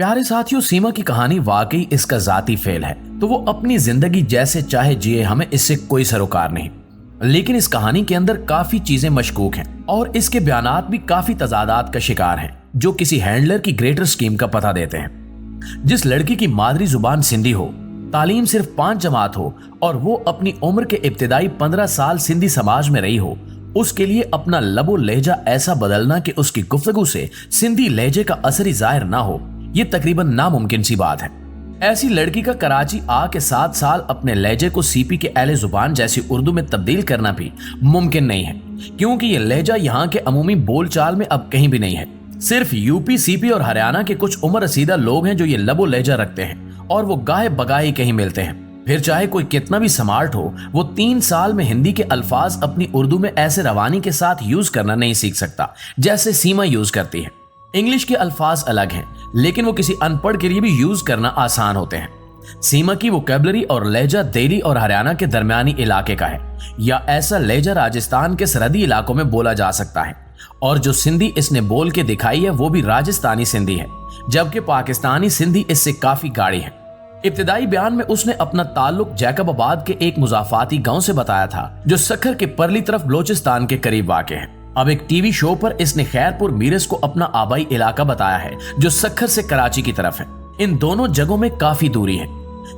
प्यारे साथियों, सीमा की कहानी वाकई इसका जाती फेल है। तो वो अपनी जिंदगी जैसे चाहे जिए, हमें इससे कोई सरोकार नहीं। लेकिन इस कहानी के अंदर काफी चीजें मशकूक हैं और इसके बयानात भी काफी तजादात का शिकार हैं, जो किसी हैंडलर की ग्रेटर स्कीम का पता देते हैं। जिस लड़की की मादरी जुबान सिंधी हो, तालीम सिर्फ 5 जमात हो और वो अपनी उम्र के इब्तिदाई 15 साल सिंधी समाज में रही हो, उसके लिए अपना लबो लहजा ऐसा बदलना कि उसकी गुफ्तगू से सिंधी लहजे का असर ही जाहिर ना हो, ये तकरीबन नामुमकिन सी बात है। ऐसी लड़की का कराची आ के 7 साल अपने लहजे को सीपी के अहले जुबान जैसी उर्दू में तब्दील करना भी मुमकिन नहीं है, क्योंकि ये लहजा यहाँ के अमूमी बोलचाल में अब कहीं भी नहीं है। सिर्फ यूपी, सीपी और हरियाणा के कुछ उम्र रसीदा लोग हैं जो ये लबो लहजा रखते हैं और वो गाहे बगाहे कहीं मिलते हैं। फिर चाहे कोई कितना भी स्मार्ट हो, वो 3 साल में हिंदी के अल्फाज अपनी उर्दू में ऐसे रवानी के साथ यूज करना नहीं सीख सकता जैसे सीमा यूज करती है। इंग्लिश के अल्फाज अलग हैं, लेकिन वो किसी अनपढ़ के लिए भी यूज करना आसान होते हैं। सीमा की वोकैबुलरी और लहजा दिल्ली और हरियाणा के दरमियानी इलाके का है, या ऐसा लहजा राजस्थान के सरहदी इलाकों में बोला जा सकता है। और जो सिंधी इसने बोल के दिखाई है वो भी राजस्थानी सिंधी है, जबकि पाकिस्तानी सिंधी इससे काफी गाढ़ी है। इब्तिदाई बयान में उसने अपना ताल्लुक जैकबाबाद के एक मुजाफाती गांव से बताया था, जो सखर के परली तरफ बलोचिस्तान के करीब वाक़ है। अब एक टीवी शो पर इसने खैरपुर मीरस को अपना आबाई इलाका बताया है, जो सखर से कराची की तरफ है। इन दोनों जगहों में काफी दूरी है।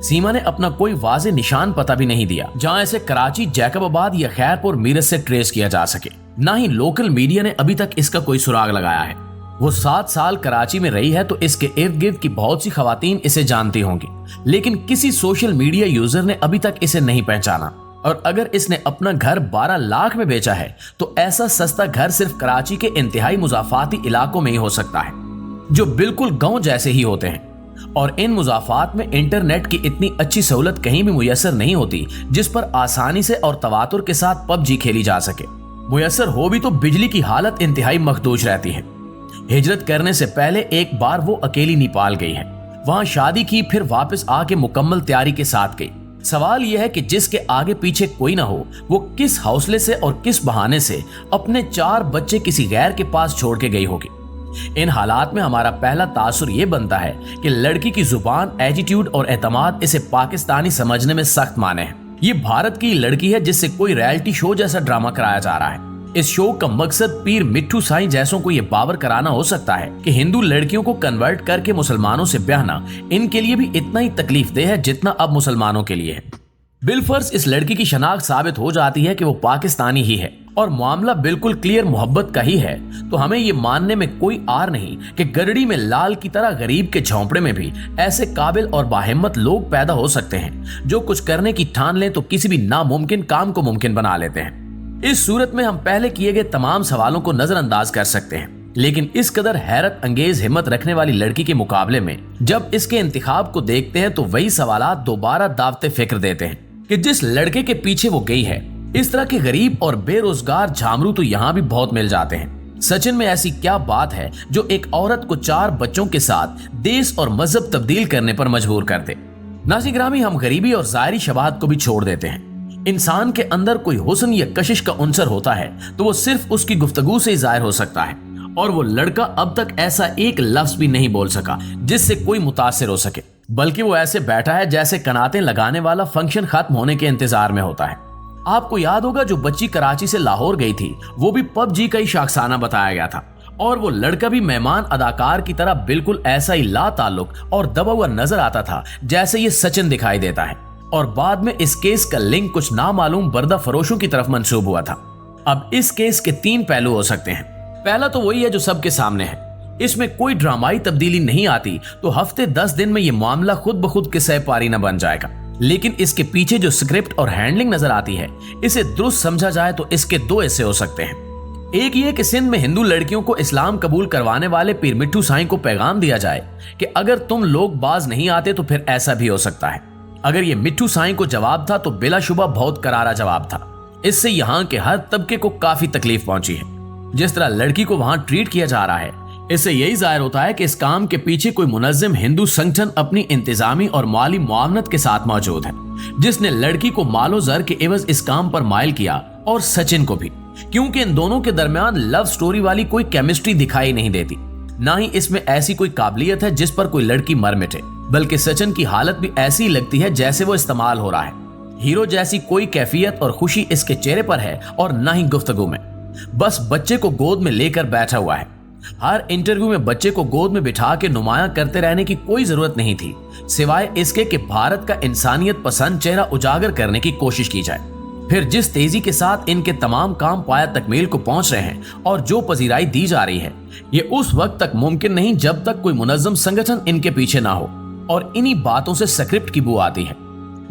सीमा ने अपना कोई वाज़े निशान पता भी नहीं दिया जहां इसे कराची, जैकबाबाद या खैरपुर मीरस से ट्रेस किया जा सके। ना ही लोकल मीडिया ने अभी तक इसका कोई सुराग लगाया है। वो 7 साल कराची में रही है तो इसके इर्द गिर्द की बहुत सी खवातीन इसे जानती होंगी, लेकिन किसी सोशल मीडिया यूजर ने अभी तक इसे नहीं पहचाना। और अगर इसने अपना घर 12 लाख में बेचा है तो ऐसा सस्ता घर सिर्फ कराची के इंतहाई मुजाफाती इलाकों में ही हो सकता है, जो बिल्कुल गांव जैसे ही होते हैं। और इन मुजाफात में इंटरनेट की इतनी अच्छी सहूलत कहीं भी मुयसर नहीं होती जिस पर आसानी से और तवातुर के साथ पबजी खेली जा सके। मुयसर हो भी तो बिजली की हालत इंतहाई मखदूश रहती है। हिजरत करने से पहले एक बार वो अकेली नेपाल गई है, वहां शादी की, फिर वापस आके मुकम्मल तैयारी के साथ गई। सवाल यह है कि जिसके आगे पीछे कोई ना हो, वो किस हौसले से और किस बहाने से अपने 4 बच्चे किसी गैर के पास छोड़ के गई होगी। इन हालात में हमारा पहला तासुर ये बनता है कि लड़की की जुबान, एटीट्यूड और एतमाद इसे पाकिस्तानी समझने में सख्त माने हैं। ये भारत की लड़की है जिससे कोई रियलिटी शो जैसा ड्रामा कराया जा रहा है। इस शो का मकसद पीर मिट्ठू साईं जैसों को यह बावर कराना हो सकता है कि हिंदू लड़कियों को कन्वर्ट करके मुसलमानों से ब्याहना इनके लिए भी इतना ही तकलीफदेह है जितना अब मुसलमानों के लिए है। बिलफर्ज इस लड़की की शनाख्त साबित हो जाती है कि वो पाकिस्तानी ही है और मामला बिल्कुल क्लियर मोहब्बत का ही है, तो हमें ये मानने में कोई आर नहीं कि गरड़ी में लाल की तरह गरीब के झोंपड़े में भी ऐसे काबिल और बाहिम्मत लोग पैदा हो सकते हैं जो कुछ करने की ठान लें तो किसी भी नामुमकिन काम को मुमकिन बना लेते हैं। इस सूरत में हम पहले किए गए तमाम सवालों को नजरअंदाज कर सकते हैं, लेकिन इस कदर हैरत अंगेज हिम्मत रखने वाली लड़की के मुकाबले में जब इसके इंतिखाब को देखते हैं तो वही सवालात दोबारा दावते फिक्र देते हैं कि जिस लड़के के पीछे वो गई है, इस तरह के गरीब और बेरोजगार झामरू तो यहाँ भी बहुत मिल जाते हैं। सचिन में ऐसी क्या बात है जो एक औरत को 4 बच्चों के साथ देश और मजहब तब्दील करने पर मजबूर कर दे। नाज़रीन ग्रामी, हम गरीबी और ज़ाहिरी शबाहत को भी छोड़ देते हैं। इंसान के अंदर कोई हुस्न या कशिश का उनसर होता है तो वो सिर्फ उसकी गुफ्तगू से जाहिर हो सकता है, और वो लड़का अब तक ऐसा एक लफ्ज भी नहीं बोल सका जिससे कोई मुतासिर हो सके, बल्कि वो ऐसे बैठा है जैसे कनातें लगाने वाला फंक्शन खत्म होने के इंतजार में होता है। आपको याद होगा जो बच्ची कराची से लाहौर गई थी वो भी पबजी का ही शाखसाना बताया गया था, और वो लड़का भी मेहमान अदाकार की तरह बिल्कुल ऐसा ही ला ताल्लुक और दबा हुआ नजर आता था जैसे ये सचिन दिखाई देता है। और बाद में इस केस का लिंक कुछ नामालूम बर्दा फरोशों की तरफ मंसूब हुआ था। अब इस केस के 3 पहलू हो सकते हैं। पहला तो वही है जो सबके सामने है, इसमें कोई ड्रामाई तब्दीली नहीं आती तो हफ्ते 10 दिन में ये मामला खुद ब खुद किस्सा पारी न बन जाएगा। लेकिन इसके पीछे जो स्क्रिप्ट और हैंडलिंग नजर आती है, इसे दुरुस्त समझा जाए तो इसके 2 हिस्से हो सकते हैं। एक ये कि सिंध में हिंदू लड़कियों को इस्लाम कबूल करवाने वाले पीर मिट्ठू साईं को पैगाम दिया जाए कि अगर तुम लोग बाज नहीं आते तो फिर ऐसा भी हो सकता है। अगर ये मिट्ठू साईं को जवाब था तो बिलाशुबा बहुत करारा जवाब था। इससे यहाँ के हर तबके को काफी तकलीफ पहुंची है। जिस तरह लड़की को वहां ट्रीट किया जा रहा है, इससे यही जाहिर होता है कि इस काम के पीछे कोई मुनज़्ज़िम हिंदू संगठन अपनी इंतजामी और माली मुआवनत के साथ मौजूद है, जिसने लड़की को मालो जर के एवज इस काम पर माइल किया, और सचिन को भी, क्योंकि इन दोनों के दरमियान लव स्टोरी वाली कोई केमिस्ट्री दिखाई नहीं देती। ना ही इसमें ऐसी कोई काबिलियत है जिस पर कोई लड़की मर मिटे, बल्कि सचिन की हालत भी ऐसी लगती है जैसे वो इस्तेमाल हो रहा है। हीरो जैसी कोई कैफियत और खुशी इसके चेहरे पर है और ना ही गुफ्तगू में। बस बच्चे को गोद में लेकर बैठा हुआ है। हर इंटरव्यू में बच्चे को गोद में बिठा के नुमायां करते रहने की कोई जरूरत नहीं थी, सिवाय इसके कि भारत का इंसानियत पसंद चेहरा उजागर करने की कोशिश की जाए। फिर जिस तेजी के साथ इनके तमाम काम पाया तकमील को पहुंच रहे हैं और जो पजीराई दी जा रही है, ये उस वक्त तक मुमकिन नहीं जब तक कोई मुनज़्ज़म संगठन इनके पीछे ना हो, और इन्हीं बातों से स्क्रिप्ट की बू आती है।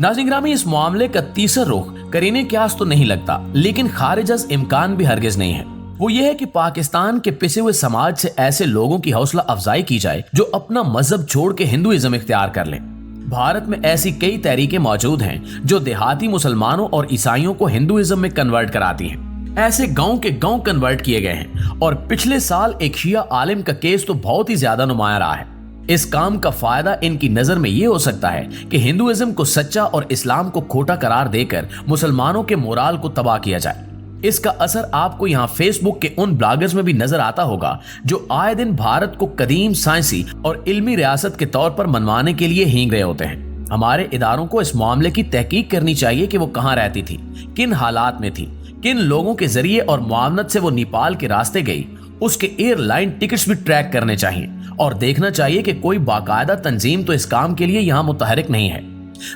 नाज़रीन ग्रामी, इस मामले का तीसरा रुख करीने क्यास तो नहीं लगता, लेकिन खारिज इम्कान भी हरगिज नहीं है। वो ये है कि पाकिस्तान के पिसे हुए समाज से ऐसे लोगों की हौसला अफजाई की जाए जो अपना मजहब छोड़ के हिंदुइज्म इख्तियार कर लें। भारत में ऐसी कई तहरीकें मौजूद हैं जो देहाती मुसलमानों और ईसाइयों को हिंदुइज्म में कन्वर्ट कराती हैं। ऐसे गांव के गांव कन्वर्ट किए गए हैं, और पिछले साल एक शिया आलिम का केस तो बहुत ही ज्यादा नुमाया रहा है। इस काम का फायदा इनकी नजर में ये हो सकता है कि हिंदुइज्म को सच्चा और इस्लाम को खोटा करार देकर मुसलमानों के मोराल को तबाह किया जाए। इसका असर आपको यहाँ फेसबुक के उन ब्लॉगर्स में भी नजर आता होगा जो आए दिन भारत को कदीम साइंसी और इल्मी रियासत के तौर पर मनवाने के लिए हींग रहे होते हैं। हमारे इदारों को इस मामले की तहकीक करनी चाहिए कि वो कहाँ रहती थी, किन हालात में थी, किन लोगों के जरिए और मुआवनत से वो नेपाल के रास्ते गई, उसके एयरलाइन टिकट्स भी ट्रैक करने चाहिए, और देखना चाहिए कि कोई बाकायदा तंजीम तो इस काम के लिए यहाँ मुतहरिक नहीं है।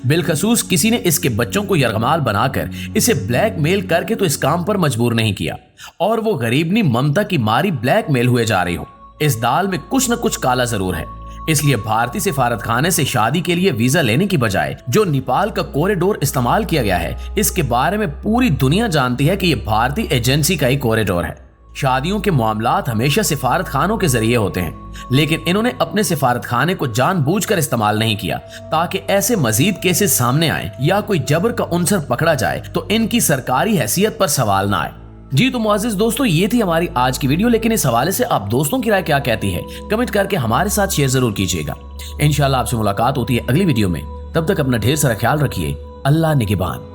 बिलखसूस किसी ने इसके बच्चों को यरगमाल बनाकर इसे ब्लैकमेल करके तो इस काम पर मजबूर नहीं किया, और वो गरीबनी ममता की मारी ब्लैकमेल हुए जा रही हो। इस दाल में कुछ न कुछ काला जरूर है। इसलिए भारतीय सिफारत खाने से शादी के लिए वीजा लेने की बजाय जो नेपाल का कॉरिडोर इस्तेमाल किया गया है, इसके बारे में पूरी दुनिया जानती है कि यह भारतीय एजेंसी का ही कॉरिडोर है। शादियों के मामलात हमेशा सिफारत खानों के जरिए होते हैं, लेकिन इन्होंने अपने सिफारत खाने को जानबूझकर इस्तेमाल नहीं किया ताकि ऐसे मजीद केसेस सामने आए या कोई जबर का उनसर पकड़ा जाए तो इनकी सरकारी हैसियत पर सवाल ना आए। जी तो मुअज़्ज़िज़ दोस्तों, ये थी हमारी आज की वीडियो, लेकिन इस हवाले से आप दोस्तों की राय क्या कहती है कमेंट करके हमारे साथ शेयर जरूर कीजिएगा। इंशाल्लाह आपसे मुलाकात होती है अगली वीडियो में। तब तक अपना ढेर सारा ख्याल रखिए। अल्लाह निगहबान।